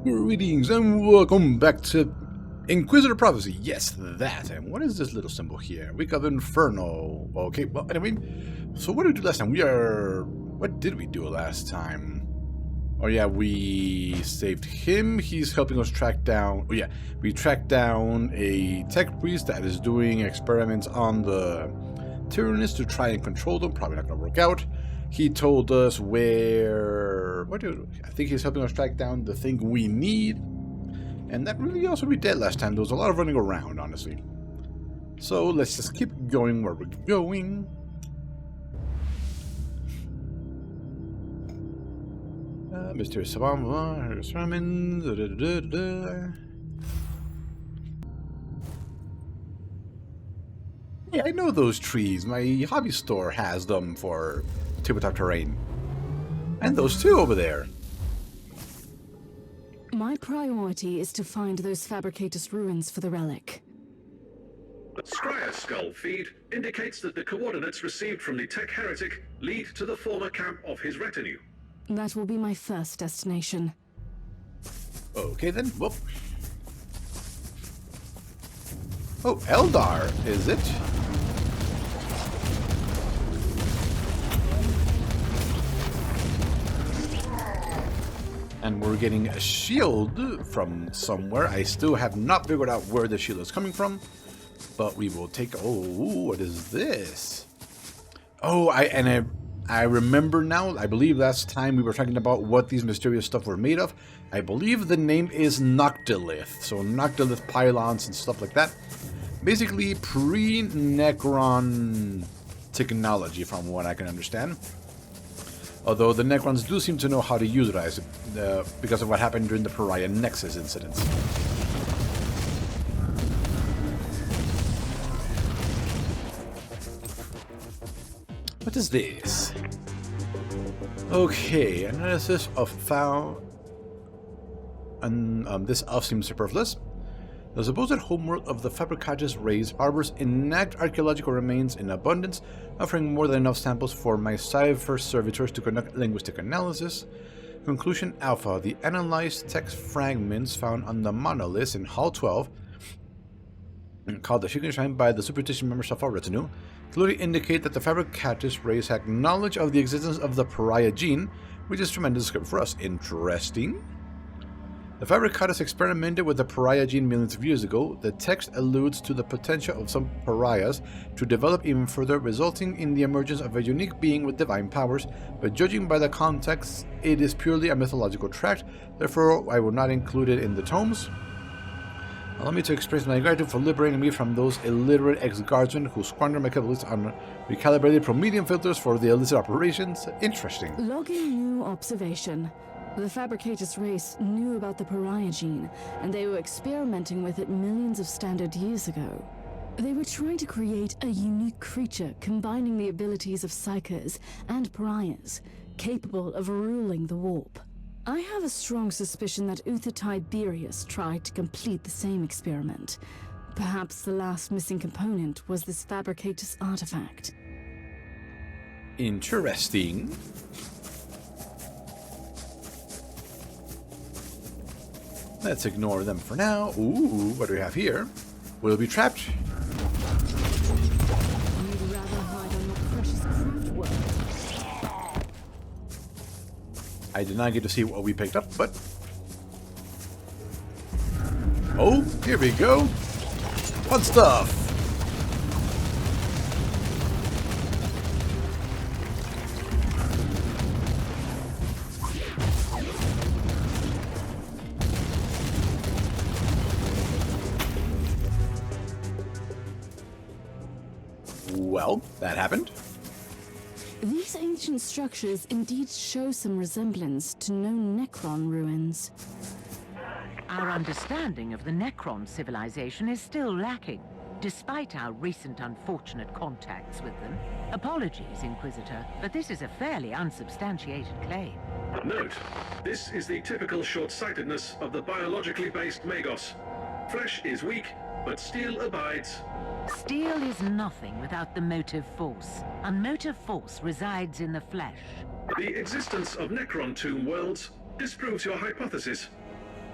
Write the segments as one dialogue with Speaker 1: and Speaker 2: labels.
Speaker 1: Greetings and welcome back to Inquisitor Prophecy. Yes, that. And what is this little symbol here? Week of Inferno. Okay, well, anyway. So what did we do last time? What did we do last time? Oh yeah, we saved him. He's helping us track down... Oh yeah, we tracked down a tech priest that is doing experiments on the Tyranids to try and control them. Probably not going to work out. He told us where... I think he's helping us track down the thing we need. And that really also we did last time. There was a lot of running around, honestly. So let's just keep going where we're going. Mysterious Sermon. Yeah, I know those trees. My hobby store has them for tabletop terrain. And those two over there.
Speaker 2: My priority is to find those Fabricators ruins for the relic.
Speaker 3: The Scryer skull feed indicates that the coordinates received from the tech heretic lead to the former camp of his retinue.
Speaker 2: That will be my first destination.
Speaker 1: Okay then, whoop. Oh, Eldar, is it? And we're getting a shield from somewhere. I still have not figured out where the shield is coming from. But we will take... Oh, what is this? Oh, I remember now. I believe last time we were talking about what these mysterious stuff were made of. I believe the name is Noctilith. So Noctilith pylons and stuff like that. Basically pre-Necron technology from what I can understand. Although the Necrons do seem to know how to utilize it because of what happened during the Pariah Nexus incidents. What is this? Okay, analysis of found. And this off seems superfluous. The supposed homeworld of the Fabricators race harbors intact archaeological remains in abundance, offering more than enough samples for my cipher servitors to conduct linguistic analysis. Conclusion Alpha: the analyzed text fragments found on the monoliths in Hall 12, called the Shaken Shrine by the superstition members of our retinue, clearly indicate that the Fabricators race had knowledge of the existence of the Pariah gene, which is tremendous scope for us. Interesting. The Fabricators experimented with the Pariah gene millions of years ago. The text alludes to the potential of some Pariahs to develop even further, resulting in the emergence of a unique being with divine powers, but judging by the context, it is purely a mythological tract, therefore I will not include it in the tomes. Allow me to express my gratitude for liberating me from those illiterate ex-guardsmen who squander my capabilities on recalibrated Promedium filters for the illicit operations. Interesting.
Speaker 2: Logging new observation. The Fabricators race knew about the Pariah gene, and they were experimenting with it millions of standard years ago. They were trying to create a unique creature combining the abilities of Psychers and Pariahs, capable of ruling the warp. I have a strong suspicion that Uther Tiberius tried to complete the same experiment. Perhaps the last missing component was this Fabricators artifact.
Speaker 1: Interesting. Let's ignore them for now. Ooh, what do we have here? We'll be trapped.
Speaker 2: You'd rather hide on your precious craft work.
Speaker 1: I did not get to see what we picked up, but... Oh, here we go. Fun stuff. Well, that happened.
Speaker 2: These ancient structures indeed show some resemblance to known Necron ruins.
Speaker 4: Our understanding of the Necron civilization is still lacking, despite our recent unfortunate contacts with them. Apologies, Inquisitor, but this is a fairly unsubstantiated claim.
Speaker 3: Note, this is the typical short-sightedness of the biologically based Magos. Flesh is weak, but steel abides.
Speaker 4: Steel is nothing without the motive force, and motive force resides in the flesh.
Speaker 3: The existence of Necron tomb worlds disproves your hypothesis.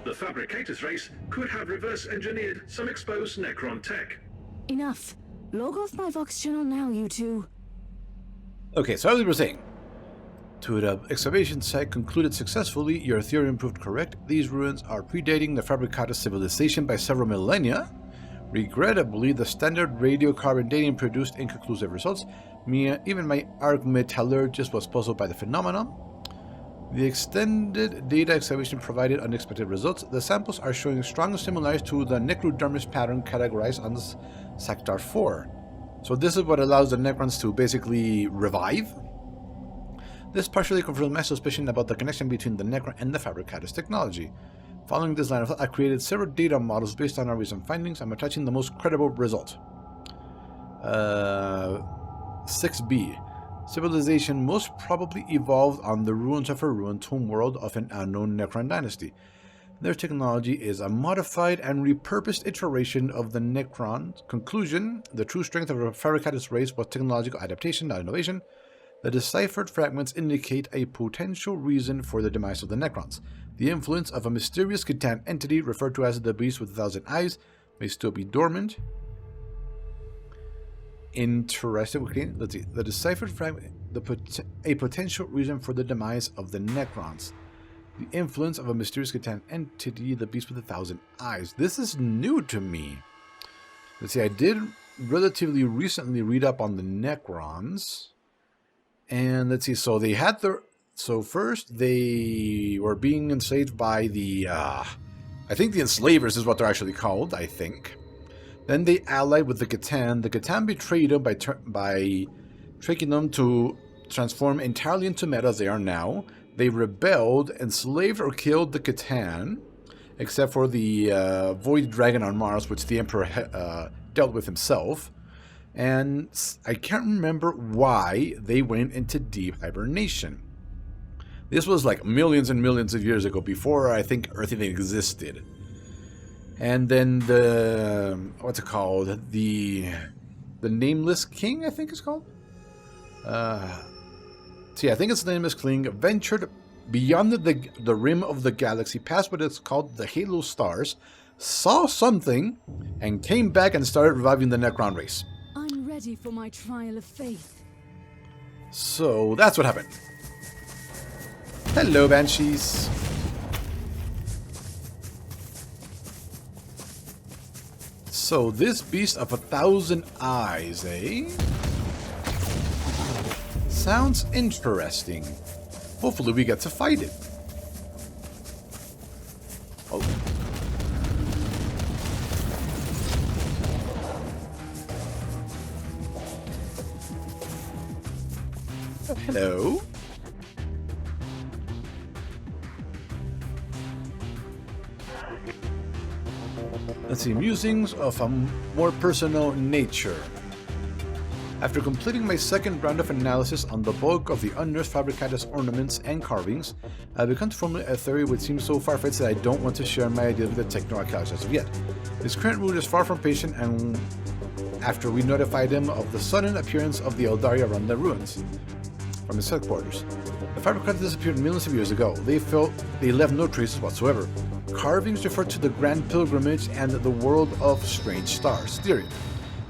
Speaker 3: The Fabricator's race could have reverse-engineered some exposed Necron tech.
Speaker 2: Enough. Log off my Vox channel now, you two.
Speaker 1: Okay, so as we were saying, to the excavation site concluded successfully, your theory proved correct. These ruins are predating the Fabricatus civilization by several millennia. Regrettably, the standard radiocarbon dating produced inconclusive results. Even my arc metallurgist was puzzled by the phenomenon. The extended data excavation provided unexpected results. The samples are showing strong similarities to the necrodermis pattern categorized on Sector 4. So this is what allows the Necrons to basically revive. This partially confirms my suspicion about the connection between the Necron and the Fabricatus technology. Following this line of thought, I created several data models based on our recent findings. I'm attaching the most credible result. 6b. Civilization most probably evolved on the ruins of a ruined homeworld of an unknown Necron dynasty. Their technology is a modified and repurposed iteration of the Necrons. Conclusion: the true strength of a Fabricatus race was technological adaptation, not innovation. The deciphered fragments indicate a potential reason for the demise of the Necrons. The influence of a mysterious Khitan entity referred to as the Beast with 1,000 Eyes may still be dormant. Interesting. Okay, let's see. The deciphered fragment, a potential reason for the demise of the Necrons. The influence of a mysterious Khitan entity, the Beast with 1,000 Eyes. This is new to me. Let's see. I did relatively recently read up on the Necrons, and let's see. So they had their. So first they were being enslaved by the. I think the enslavers is what they're actually called. I think. Then they allied with the Khitan. The Khitan betrayed them by tricking them to transform entirely into meta as they are now. They rebelled, enslaved or killed the Khitan, except for the Void Dragon on Mars, which the Emperor dealt with himself. And I can't remember why they went into deep hibernation. This was like millions and millions of years ago, before I think Earth even existed. And then the, what's it called? The Nameless King, I think it's called? So yeah, I think it's the Nameless King, ventured beyond the rim of the galaxy, past what is called the Halo Stars, saw something, and came back and started reviving the Necron race.
Speaker 2: I'm ready for my trial of faith.
Speaker 1: So that's what happened. Hello, Banshees. So this beast of 1,000 eyes, eh? Sounds interesting. Hopefully we get to fight it. Oh. Hello? Let's see, musings of a more personal nature. After completing my second round of analysis on the bulk of the unearthed Fabricatus ornaments and carvings, I've begun to formulate a theory which seems so far-fetched that I don't want to share my ideas with the techno-archaeologists as of yet. This current ruler is far from patient, and after we notified him of the sudden appearance of the Eldaria around the ruins from his headquarters. The Fabricatus disappeared millions of years ago. They left no traces whatsoever. Carvings refer to the Grand Pilgrimage and the world of strange stars. Theory.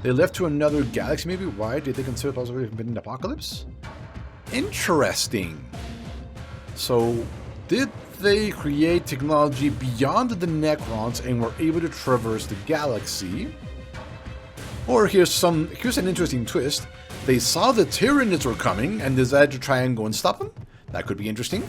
Speaker 1: They left to another galaxy, maybe? Why did they consider possibly been an apocalypse? Interesting. So, did they create technology beyond the Necrons and were able to traverse the galaxy? Or here's an interesting twist. They saw the Tyranids were coming and decided to try and go and stop them? That could be interesting.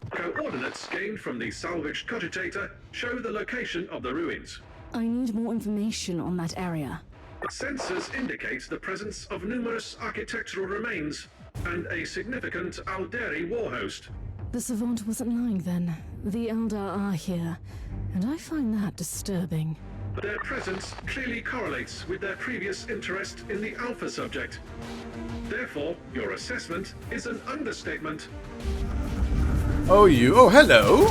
Speaker 3: Coordinates gained from the salvaged cogitator show the location of the ruins.
Speaker 2: I need more information on that area.
Speaker 3: Sensors indicate the presence of numerous architectural remains and a significant Alderi war host.
Speaker 2: The Savant wasn't lying then. The Eldar are here, and I find that disturbing.
Speaker 3: Their presence clearly correlates with their previous interest in the Alpha subject. Therefore, your assessment is an understatement.
Speaker 1: Oh, hello!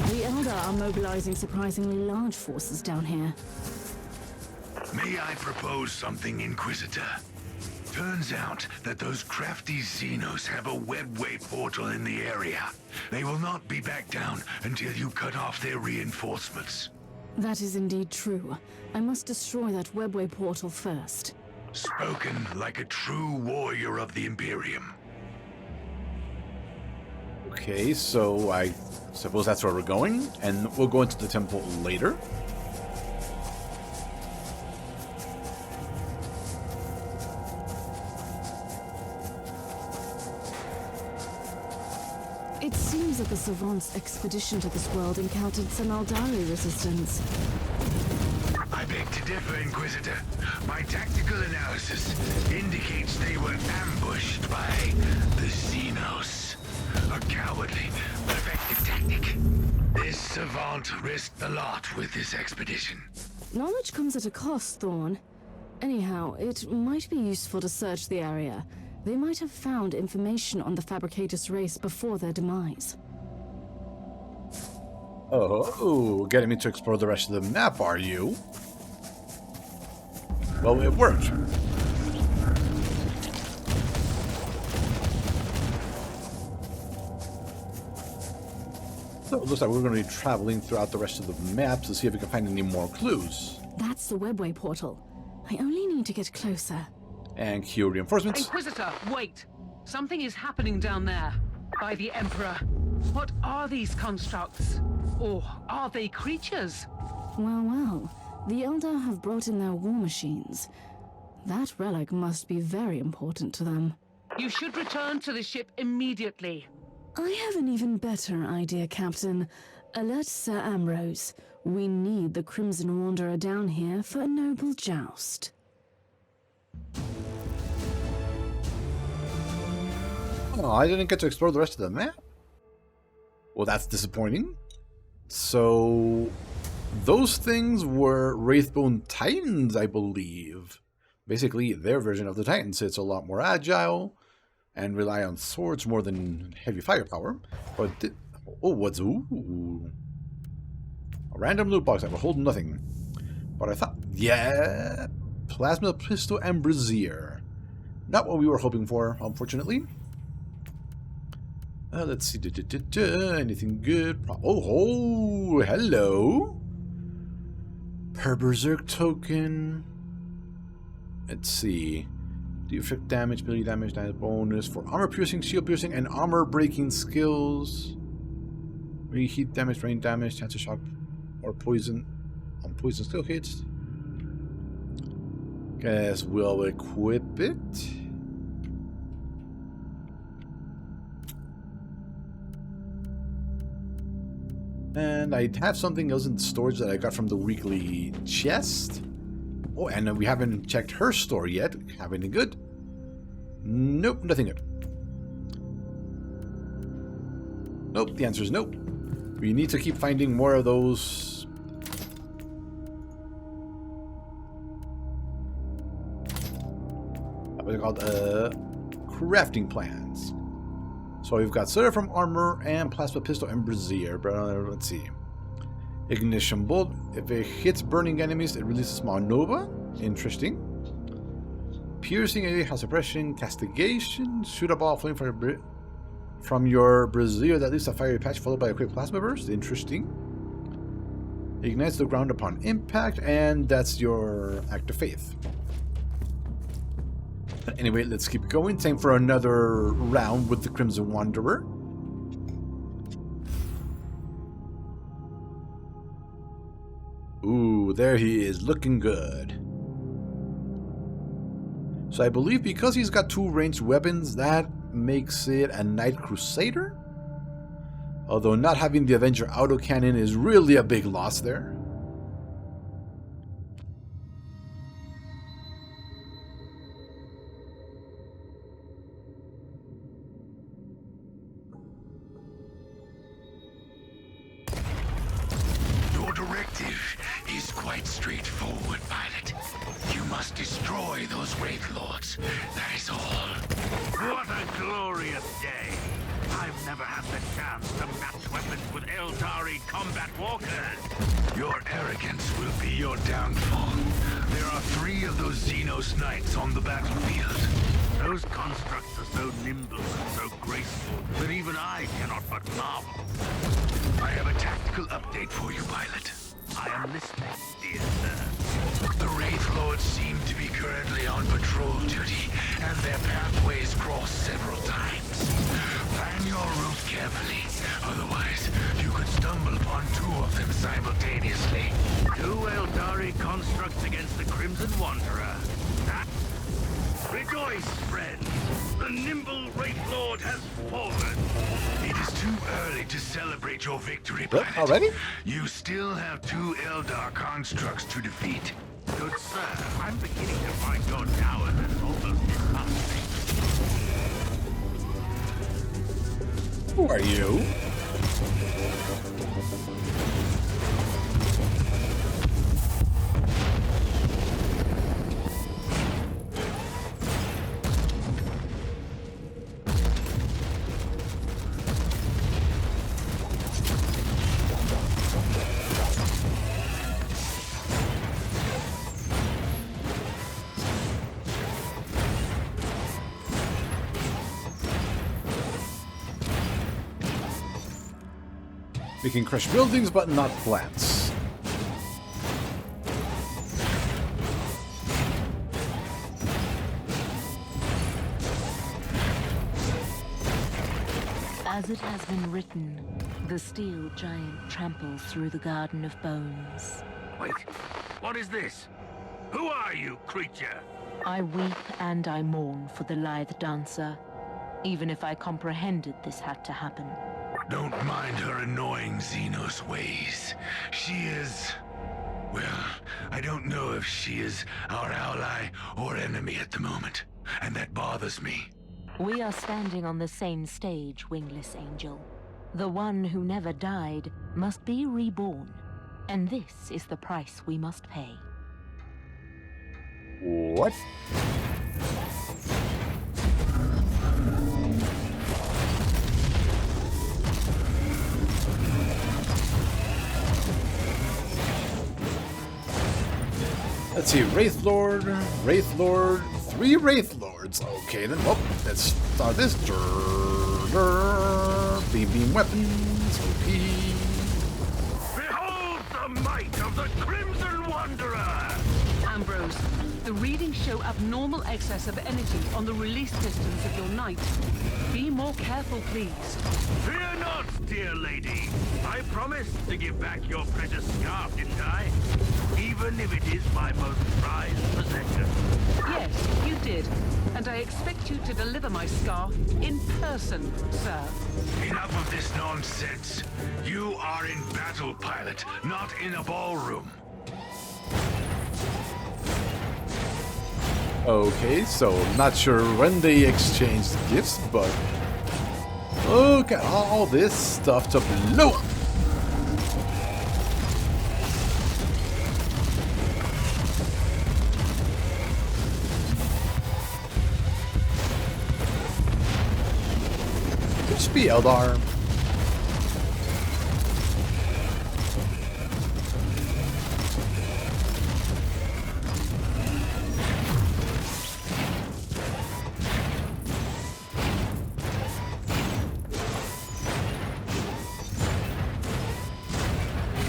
Speaker 2: The Eldar are mobilizing surprisingly large forces down here.
Speaker 5: May I propose something, Inquisitor? Turns out that those crafty Xenos have a webway portal in the area. They will not be back down until you cut off their reinforcements.
Speaker 2: That is indeed true. I must destroy that webway portal first.
Speaker 5: Spoken like a true warrior of the Imperium.
Speaker 1: Okay, so I suppose that's where we're going, and we'll go into the temple later.
Speaker 2: It seems that the Savant's expedition to this world encountered some Aldari resistance.
Speaker 5: I beg to differ, Inquisitor. My tactical analysis indicates they were ambushed by the Xenos. A cowardly, but effective tactic. This savant risked a lot with this expedition.
Speaker 2: Knowledge comes at a cost, Thorn. Anyhow, it might be useful to search the area. They might have found information on the Fabricators race before their demise.
Speaker 1: Oh, getting me to explore the rest of the map, are you? Well, it worked. So it looks like we're going to be traveling throughout the rest of the map to see if we can find any more clues.
Speaker 2: That's the webway portal. I only need to get closer.
Speaker 1: And cue reinforcements.
Speaker 6: Inquisitor, wait! Something is happening down there. By the Emperor. What are these constructs? Or are they creatures?
Speaker 2: Well, the Eldar have brought in their war machines. That relic must be very important to them.
Speaker 6: You should return to the ship immediately.
Speaker 2: I have an even better idea, Captain. Alert Sir Ambrose. We need the Crimson Wanderer down here for a noble joust.
Speaker 1: Oh, I didn't get to explore the rest of the map? Well, that's disappointing. So, those things were Wraithbone Titans, I believe. Basically, their version of the Titans. It's a lot more agile and rely on swords more than heavy firepower. But, what's... Ooh. A random loot box that will hold nothing. But I thought, yeah, Plasma Pistol and Brazier. Not what we were hoping for, unfortunately. Let's see. Anything good? Oh, hello. Per Berserk token. Let's see. Do effect damage, melee damage, bonus for armor piercing, shield piercing, and armor breaking skills. Heat damage, rain damage, chance of shock or poison on poison skill hits. Guess we'll equip it. And I have something else in storage that I got from the weekly chest. Oh, and we haven't checked her store yet. Have any good? Nope, nothing good. Nope, the answer is nope. We need to keep finding more of those. What are they called? Crafting plans. So we've got Seraphim Armor and Plasma Pistol and Brazier. But let's see. Ignition Bolt. If it hits burning enemies, it releases small nova. Interesting. Piercing enemy has suppression. Castigation. Shoot a ball of flame from your Brazier that leaves a fiery patch followed by a quick plasma burst. Interesting. Ignites the ground upon impact. And that's your Act of Faith. Anyway, let's keep going. Time for another round with the Crimson Wanderer. Ooh, there he is, looking good. So I believe because he's got two ranged weapons, that makes it a Knight Crusader? Although not having the Avenger autocannon is really a big loss there.
Speaker 5: is quite straightforward, pilot. You must destroy those Wraith Lords. That is all.
Speaker 7: What a glorious day! I've never had the chance to match weapons with Eldari combat walkers.
Speaker 5: Your arrogance will be your downfall. There are 3 of those Xenos Knights on the battlefield.
Speaker 7: Those constructs are so nimble and so graceful that even I cannot but marvel.
Speaker 5: I have a tactical update for you, pilot.
Speaker 7: I am listening, dear sir.
Speaker 5: The Wraith Lords seem to be currently on patrol duty, and their pathways cross several times. Plan your route carefully, otherwise you could stumble upon 2 of them simultaneously.
Speaker 7: 2 Eldari constructs against the Crimson Wanderer. That... Rejoice, friends! The nimble Wraith Lord has fallen!
Speaker 5: It is too early to celebrate your victory,
Speaker 1: What,
Speaker 5: pilot.
Speaker 1: already?
Speaker 5: You still have 2 Eldar constructs to defeat.
Speaker 7: Good sir, I'm beginning to find your tower that's almost disgusting.
Speaker 1: Who are you? We can crush buildings, but not plants.
Speaker 8: As it has been written, the steel giant tramples through the Garden of Bones.
Speaker 7: Wait, what is this? Who are you, creature?
Speaker 8: I weep and I mourn for the lithe dancer, even if I comprehended this had to happen.
Speaker 5: Don't mind her annoying Xenos ways. She is... well, I don't know if she is our ally or enemy at the moment, and that bothers me.
Speaker 8: We are standing on the same stage, wingless angel. The one who never died must be reborn, and this is the price we must pay.
Speaker 1: What? Let's see, Wraith Lord, 3 Wraith Lords. Okay, then, well, let's start this. Beam weapons, OP.
Speaker 7: Behold the might of the Crimson Wanderer!
Speaker 6: Ambrose, the readings show abnormal excess of energy on the release distance of your knight. Be more careful, please.
Speaker 7: Fear not, dear lady. I promised to give back your precious scarf, didn't I? Even if it is my most prized possession.
Speaker 6: Yes, you did. And I expect you to deliver my scarf in person, sir.
Speaker 5: Enough of this nonsense. You are in battle, pilot, not in a ballroom.
Speaker 1: Okay, so not sure when they exchanged gifts, but look at all this stuff to blow up. Could just be Eldar.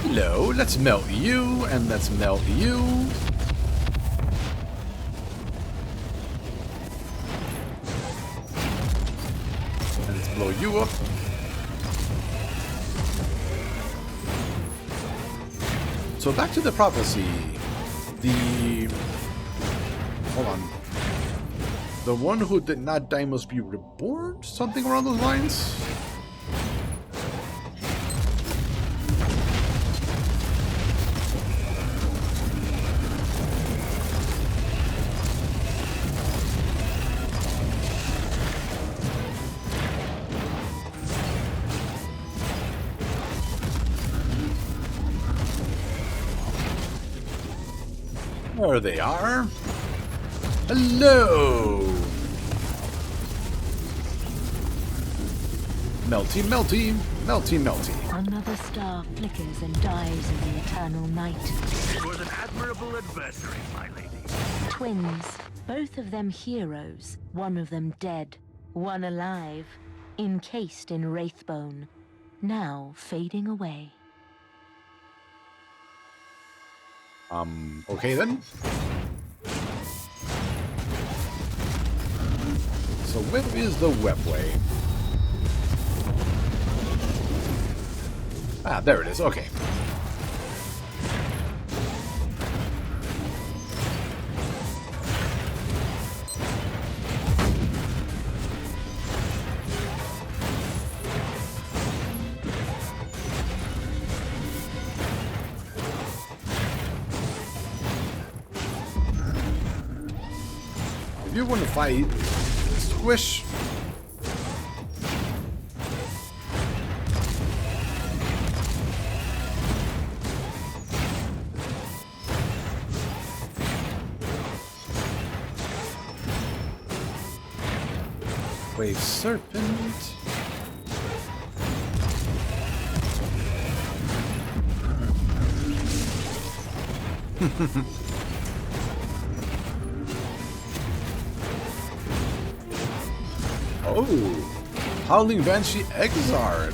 Speaker 1: Hello, let's melt you, and let's melt you. And let's blow you up. So back to the prophecy. Hold on. The one who did not die must be reborn? Something around those lines? There they are. Hello! Melty, melty, melty, melty.
Speaker 8: Another star flickers and dies in the eternal night.
Speaker 7: It was an admirable adversary, my lady.
Speaker 8: Twins, both of them heroes, one of them dead, one alive, encased in wraithbone, now fading away.
Speaker 1: Okay then. So where is the webway? Ah, there it is, okay. If you want to fight, squish. Wave serpent. Oh, Howling Banshee Exarch.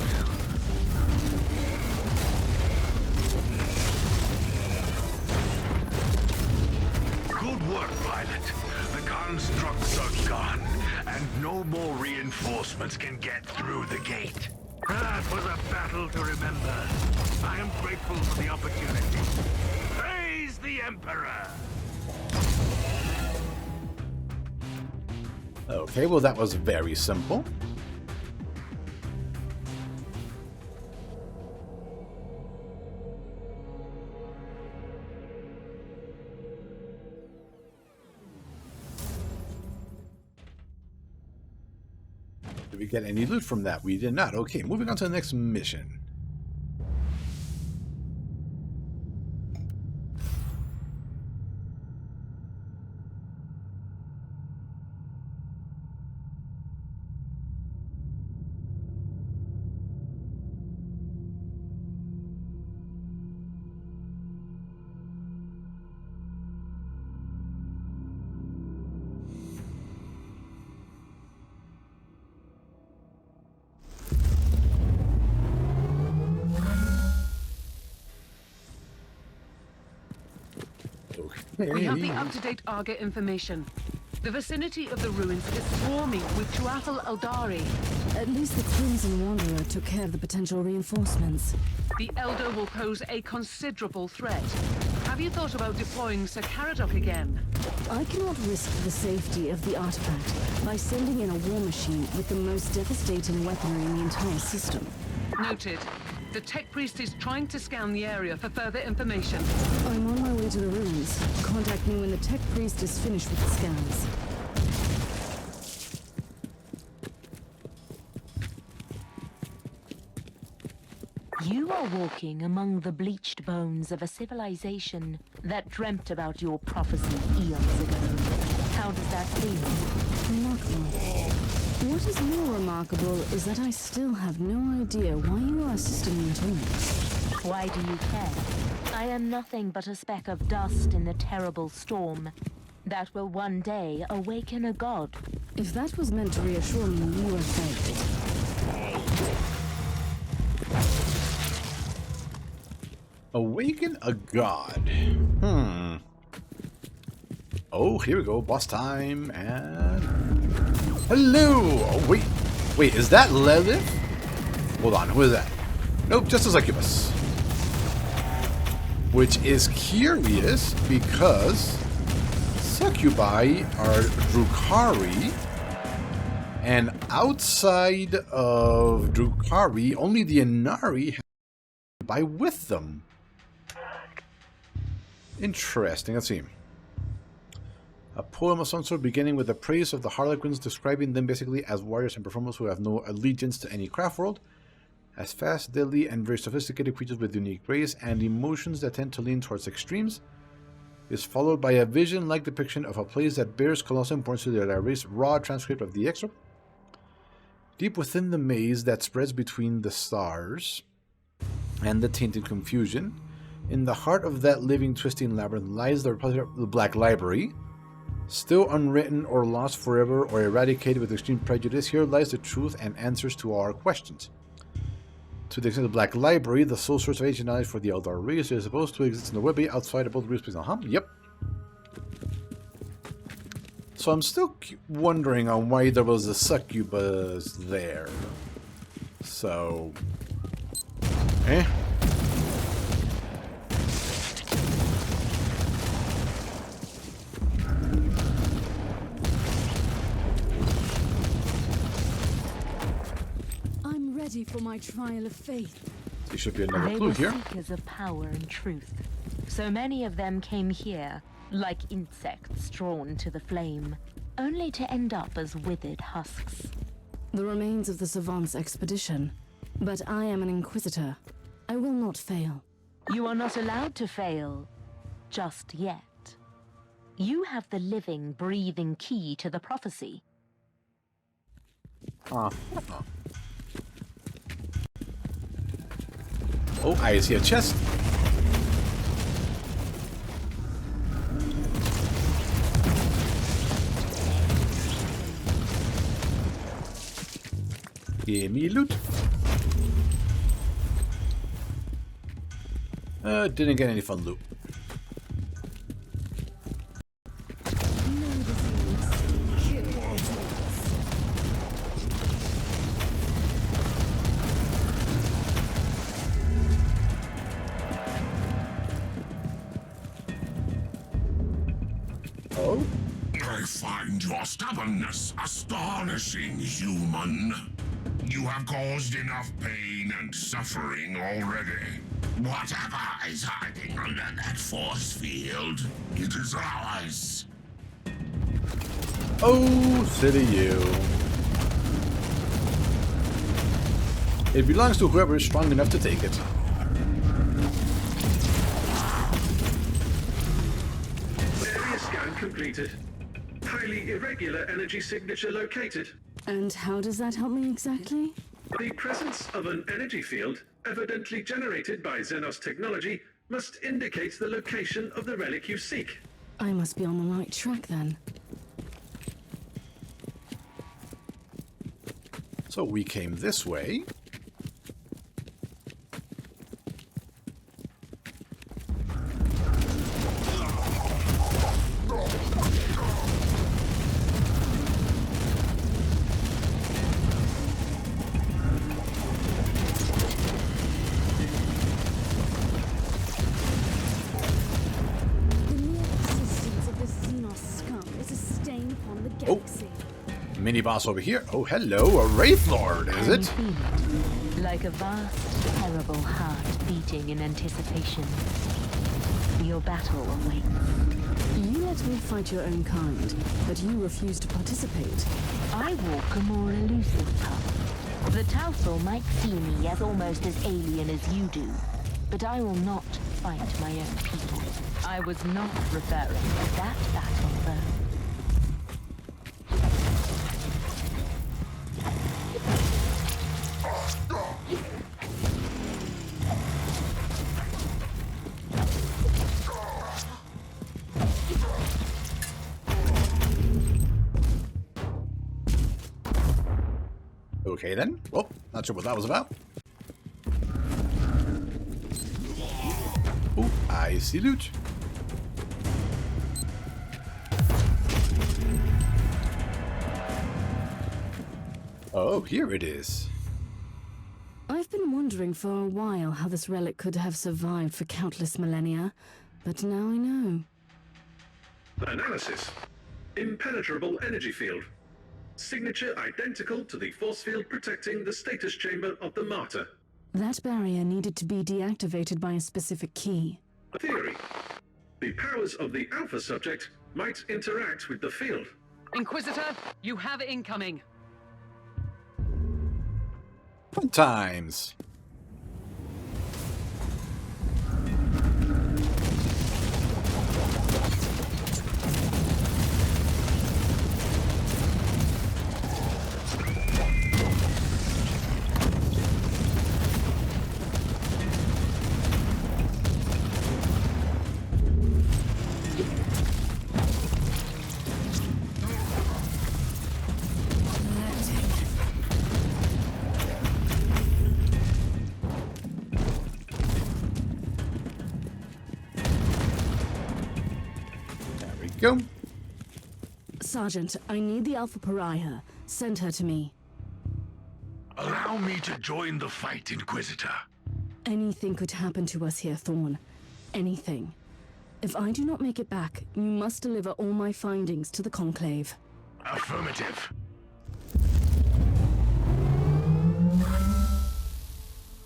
Speaker 5: Good work, pilot. The constructs are gone, and no more reinforcements can get through the gate.
Speaker 7: That was a battle to remember. I am grateful for the opportunity. Praise the Emperor!
Speaker 1: Okay, well that was very simple. Did we get any loot from that? We did not. Okay, moving on to the next mission.
Speaker 6: We have the up-to-date Arga information. The vicinity of the ruins is swarming with Tuathal Eldari.
Speaker 2: At least the Crimson Wanderer took care of the potential reinforcements.
Speaker 6: The Elder will pose a considerable threat. Have you thought about deploying Sir Caradoc again?
Speaker 2: I cannot risk the safety of the artifact by sending in a war machine with the most devastating weaponry in the entire system.
Speaker 6: Noted. The Tech Priest is trying to scan the area for further information.
Speaker 2: I'm on my way to the ruins. Contact me when the Tech Priest is finished with the scans.
Speaker 8: You are walking among the bleached bones of a civilization that dreamt about your prophecy eons ago. How does that feel?
Speaker 2: Not much. What is more remarkable is that I still have no idea why you are assisting me at all.
Speaker 8: Why do you care? I am nothing but a speck of dust in the terrible storm that will one day awaken a god.
Speaker 2: If that was meant to reassure me, you are failed.
Speaker 1: Awaken a god. Oh, here we go. Boss time. And... hello! Oh, wait. Wait, is that Lilith? Hold on, who is that? Nope, just a succubus. Which is curious because succubi are Drukhari, and outside of Drukhari, only the Inari have succubi with them. Interesting, let's see. A poem of some sort beginning with the praise of the Harlequins, describing them basically as warriors and performers who have no allegiance to any craft world, as fast, deadly, and very sophisticated creatures with unique grace and emotions that tend to lean towards extremes. is followed by a vision-like depiction of a place that bears colossal importance to the race. Raw transcript of the excerpt. Deep within the maze that spreads between the stars and the tainted confusion, in the heart of that living, twisting labyrinth lies the repository of the Black Library. Still unwritten or lost forever or eradicated with extreme prejudice, here lies the truth and answers to our questions. To the extent of the Black Library, the sole source of ancient knowledge for the Eldar race is supposed to exist in the webby outside of both real space. Yep. So I'm still wondering on why there was a succubus there. So...
Speaker 2: I'm ready for my trial of faith.
Speaker 1: There should be another
Speaker 8: They
Speaker 1: clue
Speaker 8: were
Speaker 1: here.
Speaker 8: seekers of power and truth. So many of them came here, like insects drawn to the flame, only to end up as withered husks.
Speaker 2: The remains of the Savant's expedition. But I am an Inquisitor. I will not fail.
Speaker 8: You are not allowed to fail. Just yet. You have the living, breathing key to the prophecy.
Speaker 1: Oh, I see a chest. Give me loot. Didn't get any fun loot. Oh?
Speaker 9: I find your stubbornness astonishing, human. You have caused enough pain and suffering already. Whatever is hiding under that force field, it is ours.
Speaker 1: Oh, silly you. It belongs to whoever is strong enough to take it.
Speaker 3: Area scan completed. Highly irregular energy signature located.
Speaker 2: And how does that help me exactly?
Speaker 3: The presence of an energy field, evidently generated by Xenos technology, must indicate the location of the relic you seek.
Speaker 2: I must be on the right track then.
Speaker 1: So we came this way. Mini boss over here. Oh, hello, a Wraith Lord, is
Speaker 8: And
Speaker 1: it?
Speaker 8: feel it, like a vast, terrible heart beating in anticipation. Your battle awaits.
Speaker 2: You let me fight your own kind, but you refuse to participate.
Speaker 8: I walk a more elusive path. The Council might see me as almost as alien as you do, but I will not fight my own people. I was not referring to that battle, though.
Speaker 1: Okay then. Well, not sure what that was about. Oh, I see loot. Oh, here it is.
Speaker 2: I've been wondering for a while how this relic could have survived for countless millennia, but now I know.
Speaker 3: Analysis. Impenetrable energy field. Signature identical to the force field protecting the status chamber of the Martyr.
Speaker 2: That barrier needed to be deactivated by a specific key.
Speaker 3: Theory. The powers of the Alpha subject might interact with the field.
Speaker 6: Inquisitor, you have incoming.
Speaker 1: Fun times. go.
Speaker 2: Sergeant, I need the Alpha Pariah. Send her to me.
Speaker 5: Allow me to join the fight, Inquisitor.
Speaker 2: Anything could happen to us here, Thorn. Anything. If I do not make it back, you must deliver all my findings to the Conclave.
Speaker 5: Affirmative.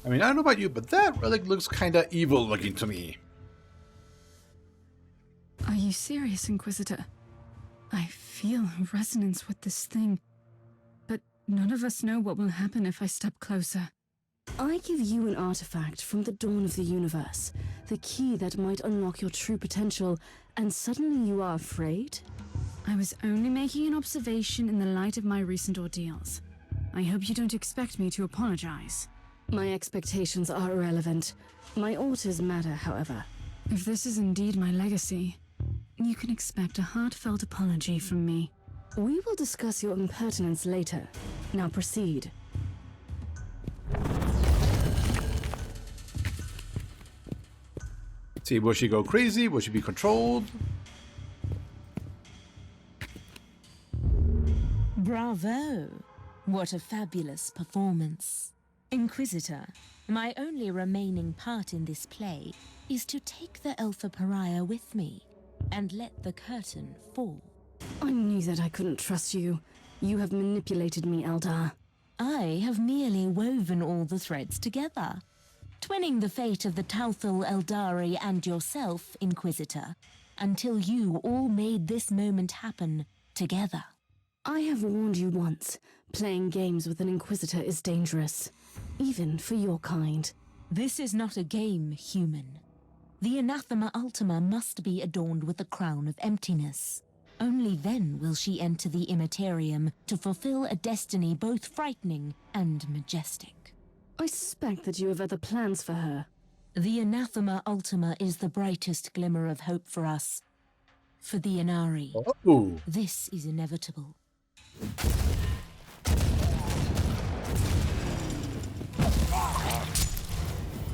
Speaker 1: I mean, I don't know about you, but that relic looks kinda evil looking to me.
Speaker 2: Are you serious, Inquisitor? I feel a resonance with this thing, but none of us know what will happen if I step closer. I give you an artifact from the dawn of the universe, the key that might unlock your true potential, and suddenly you are afraid? I was only making an observation in the light of my recent ordeals. I hope you don't expect me to apologize. My expectations are irrelevant. My orders matter, however. If this is indeed my legacy, you can expect a heartfelt apology from me. We will discuss your impertinence later. Now proceed.
Speaker 1: See, will she go crazy? Will she be controlled?
Speaker 8: Bravo! What a fabulous performance. Inquisitor, my only remaining part in this play is to take the Alpha Pariah with me and let the curtain fall.
Speaker 2: I knew that I couldn't trust you. You have manipulated me, Eldar.
Speaker 8: I have merely woven all the threads together, twinning the fate of the Tauthal Eldari and yourself, Inquisitor, until you all made this moment happen together.
Speaker 2: I have warned you once. Playing games with an Inquisitor is dangerous, even for your kind.
Speaker 8: This is not a game, human. The Anathema Ultima must be adorned with the crown of emptiness. Only then will she enter the Immaterium to fulfill a destiny both frightening and majestic.
Speaker 2: I suspect that you have other plans for her.
Speaker 8: The Anathema Ultima is the brightest glimmer of hope for us. For the Inari,
Speaker 1: Oh.
Speaker 8: this is inevitable.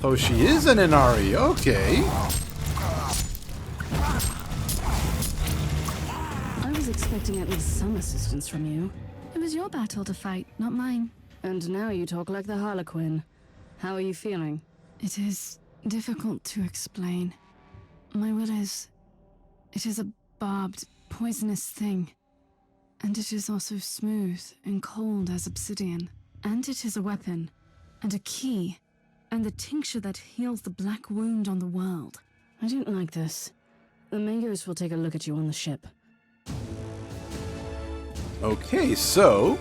Speaker 1: So she is an Inari, okay.
Speaker 2: I was expecting at least some assistance from you. It was your battle to fight, not mine. And now you talk like the Harlequin. How are you feeling? It is difficult to explain. My will is... It is a barbed, poisonous thing. And it is also smooth and cold as obsidian. And it is a weapon. And a key. And the tincture that heals the black wound on the world. I don't like this. The Mangos will take a look at you on the ship.
Speaker 1: Okay, so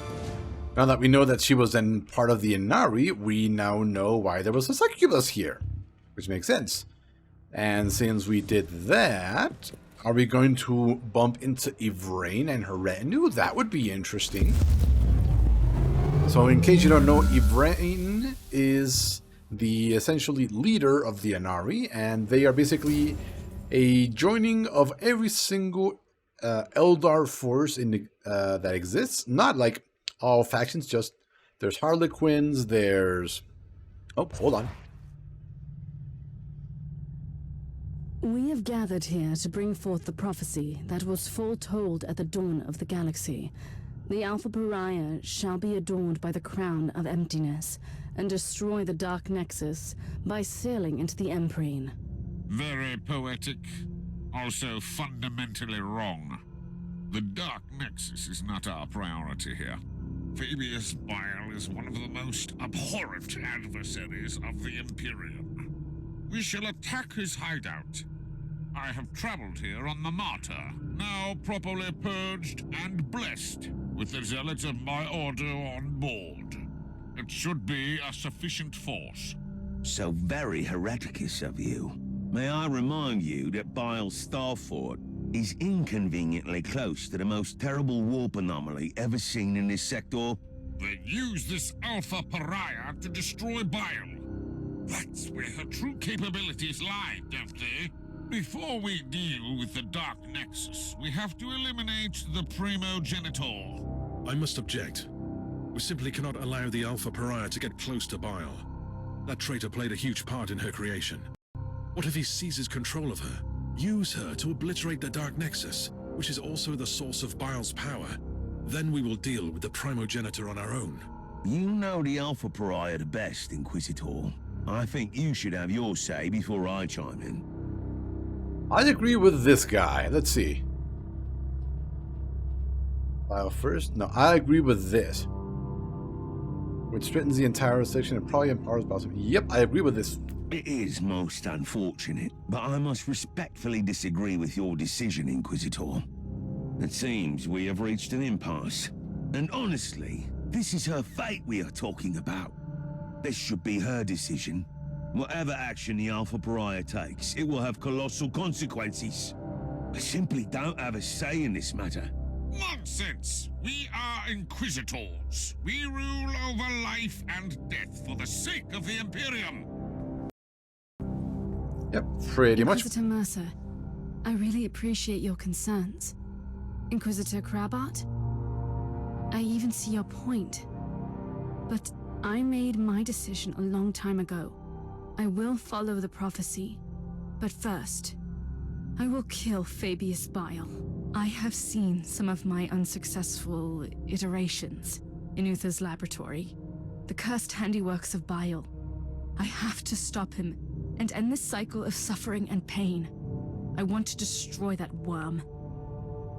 Speaker 1: now that we know that she was then part of the Inari, we now know why there was a succubus here, which makes sense. And since we did that, are we going to bump into Yvraine and her retinue? That would be interesting. So in case you don't know, Yvraine is the essentially leader of the Inari, and they are basically a joining of every single Eldar force in the, that exists. Not like all factions, just there's Harlequins, there's... Oh, hold on.
Speaker 2: We have gathered here to bring forth the prophecy that was foretold at the dawn of the galaxy. The Alpha Pariah shall be adorned by the crown of emptiness and destroy the Dark Nexus by sailing into the Emprine.
Speaker 9: Very poetic, also fundamentally wrong. The Dark Nexus is not our priority here. Fabius Bile is one of the most abhorrent adversaries of the Imperium. We shall attack his hideout. I have traveled here on the Martyr, now properly purged and blessed, with the zealots of my order on board. It should be a sufficient force.
Speaker 10: So very hereticus of you. May I remind you that Bile's Starfort is inconveniently close to the most terrible warp anomaly ever seen in this sector?
Speaker 9: They use this Alpha Pariah to destroy Bile. That's where her true capabilities lie, don't they? Before we deal with the Dark Nexus, we have to eliminate the Primogenitor.
Speaker 11: I must object. We simply cannot allow the Alpha Pariah to get close to Bile. That traitor played a huge part in her creation. What if he seizes control of her? Use her to obliterate the Dark Nexus? which is also the source of Bile's power. Then we will deal with the primogenitor on our own.
Speaker 10: You know the Alpha Pariah the best, Inquisitor. I think you should have your say before I chime in.
Speaker 1: I agree with this guy. Let's see. Bile first? No, I agree with this. Which strengthens the entire section and probably empowers Bile. Yep, I agree with this.
Speaker 10: It is most unfortunate, but I must respectfully disagree with your decision, Inquisitor. It seems we have reached an impasse. And honestly, this is her fate we are talking about. This should be her decision. Whatever action the Alpha Pariah takes, it will have colossal consequences. I simply don't have a say in this matter.
Speaker 9: Nonsense! We are Inquisitors. We rule over life and death for the sake of the Imperium.
Speaker 1: Yep, pretty much.
Speaker 2: Inquisitor Mercer, I really appreciate your concerns. Inquisitor Crabart, I even see your point. But I made my decision a long time ago. I will follow the prophecy. But first, I will kill Fabius Bile. I have seen some of my unsuccessful iterations in Uther's laboratory. The cursed handiworks of Bile. I have to stop him and end this cycle of suffering and pain. I want to destroy that worm.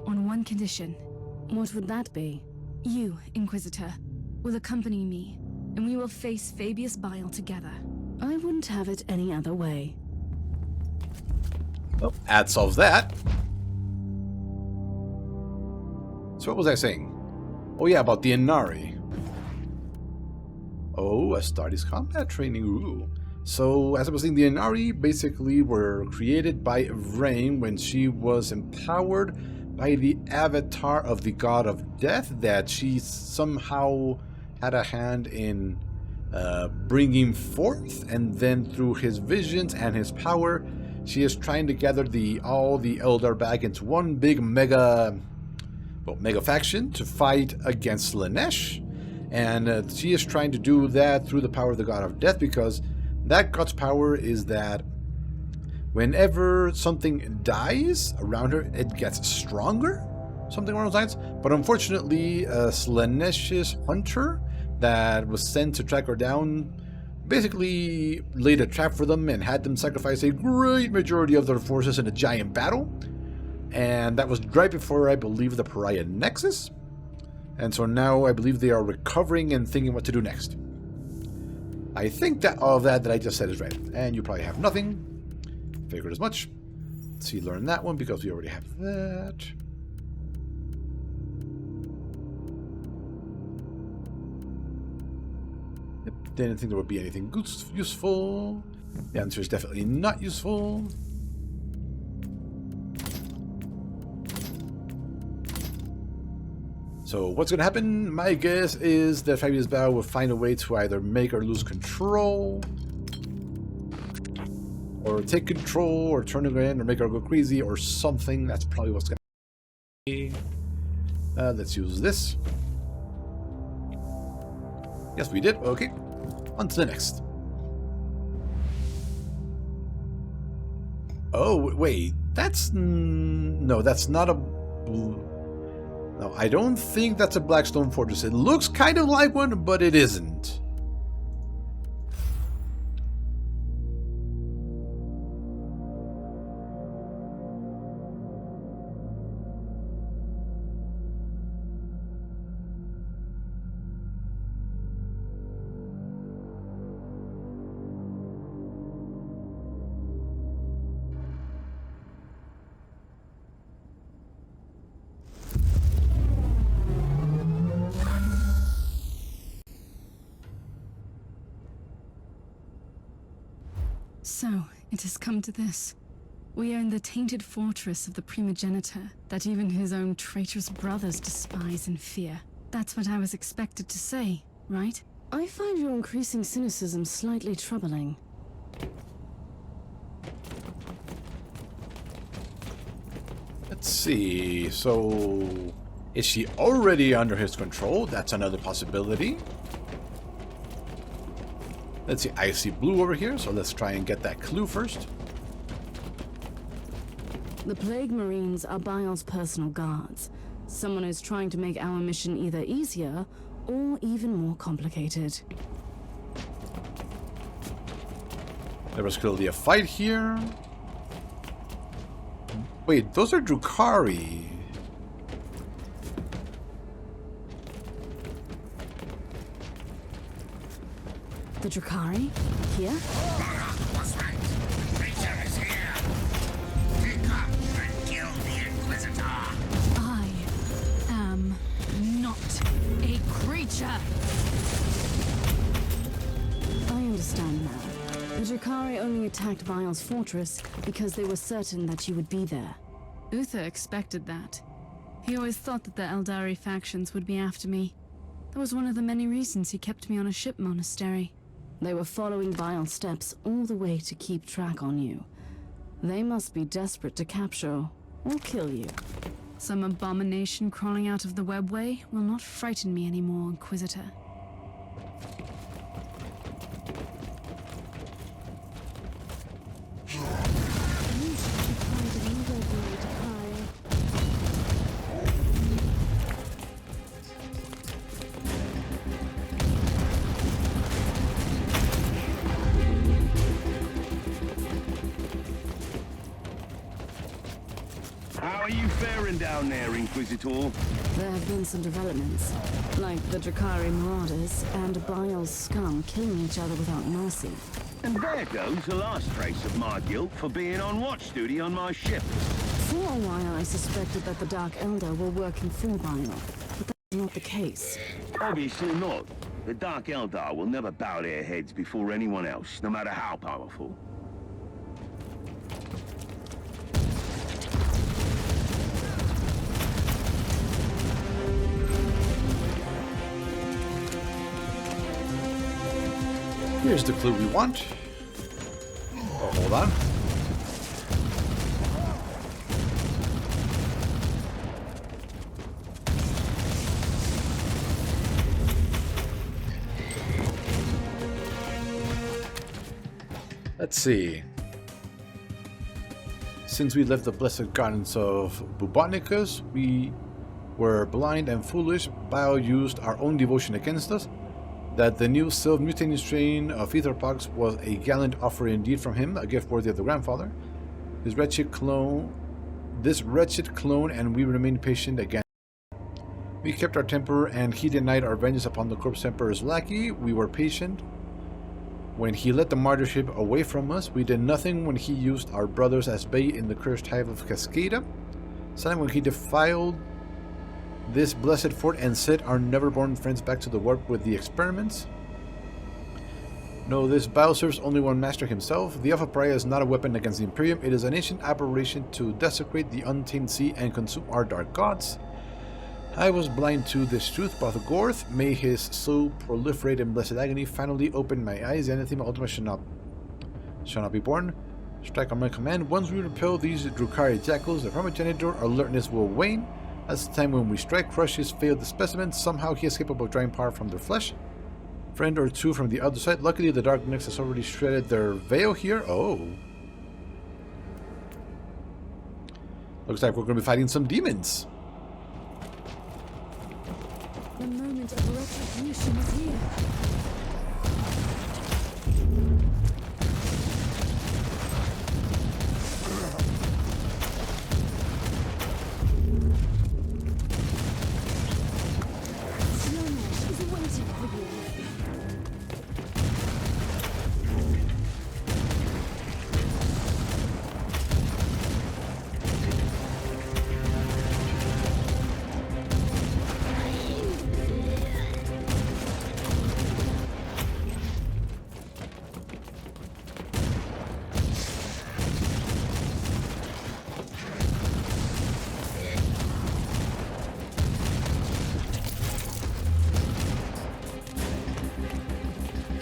Speaker 2: On one condition.
Speaker 12: What would that be?
Speaker 2: You, Inquisitor, will accompany me, and we will face Fabius Bile together.
Speaker 12: I wouldn't have it any other way.
Speaker 1: Well, that solves that. So what was I saying? Oh yeah, about the Inari. Oh, Astartes combat training. Ooh. So, as I was saying, the Inari basically were created by Vrain when she was empowered by the avatar of the god of death that she somehow had a hand in bringing forth, and then through his visions and his power, she is trying to gather all the Eldar back into one big mega faction to fight against Slanesh, and she is trying to do that through the power of the god of death, because that god's power is that whenever something dies around her, it gets stronger, something along those lines. But unfortunately, Slanesh's hunter that was sent to track her down basically laid a trap for them and had them sacrifice a great majority of their forces in a giant battle. And that was right before, I believe, the Pariah Nexus. And so now I believe they are recovering and thinking what to do next. I think that all of that I just said is right. And you probably have nothing. Figured as much. Let's see, learn that one because we already have that. Yep, didn't think there would be anything useful. The answer is definitely not useful. So what's going to happen? My guess is that Fabius Bile will find a way to either make her lose control, or take control, or turn her in, or make her go crazy, or something. That's probably what's going to be. Let's use this. Yes, we did. Okay. On to the next. Oh, wait. That's... No, that's not a... No, I don't think that's a Blackstone Fortress. It looks kind of like one, but it isn't.
Speaker 2: So, it has come to this. We are in the tainted fortress of the primogenitor that even his own traitorous brothers despise and fear. That's what I was expected to say, right?
Speaker 12: I find your increasing cynicism slightly troubling.
Speaker 1: Let's see. So, is she already under his control? That's another possibility. Let's see, I see blue over here, so let's try and get that clue first.
Speaker 2: The Plague Marines are Bial's personal guards. Someone who's trying to make our mission either easier or even more complicated.
Speaker 1: There was clearly a fight here. Wait, those are Drukhari.
Speaker 2: The Drukhari? Here?
Speaker 9: Was right. The creature is here. Pick up and kill the Inquisitor.
Speaker 2: I am not a creature! I understand now. The Drukhari only attacked Vial's fortress because they were certain that you would be there.
Speaker 12: Uther expected that. He always thought that the Eldari factions would be after me. That was one of the many reasons he kept me on a ship monastery.
Speaker 2: They were following Vial's steps all the way to keep track on you. They must be desperate to capture or kill you.
Speaker 12: Some abomination crawling out of the webway will not frighten me anymore, Inquisitor.
Speaker 10: How are you faring down there, Inquisitor?
Speaker 2: There have been some developments, like the Drukhari marauders and Bial's scum killing each other without mercy.
Speaker 10: And there goes the last trace of my guilt for being on watch duty on my ship.
Speaker 2: For a while I suspected that the Dark Eldar were working for Bial, but that's not the case.
Speaker 10: Obviously not. The Dark Eldar will never bow their heads before anyone else, no matter how powerful.
Speaker 1: Here's the clue we want. Oh, hold on. Let's see. Since we left the blessed gardens of Bubonicus, we were blind and foolish. Bio used our own devotion against us. That the new self-mutating strain of Etherpox was a gallant offer indeed from him, a gift worthy of the grandfather. This wretched clone, and we remained patient again. We kept our temper, and he denied our vengeance upon the corpse emperor's lackey. We were patient. When he led the martyrship away from us, we did nothing when he used our brothers as bait in the cursed hive of Cascada. Silent when he defiled this blessed fort and sent our never-born friends back to the warp with the experiments. No, this Bao serves only one master himself. The Alpha Pariah is not a weapon against the Imperium. It is an ancient aberration to desecrate the untamed sea and consume our dark gods. I was blind to this truth, but Gorth, may his soul proliferate in blessed agony, finally opened my eyes. The anathema ultima shall not be born. Strike on my command. Once we repel these Drukhari jackals, the primogenitor alertness will wane. That's the time when we strike, crush his failed specimen. Somehow he is capable of drawing power from their flesh. Friend or two from the other side. Luckily, the Dark Nyx has already shredded their veil here. Oh. Looks like we're going to be fighting some demons.
Speaker 2: The moment of retribution is here.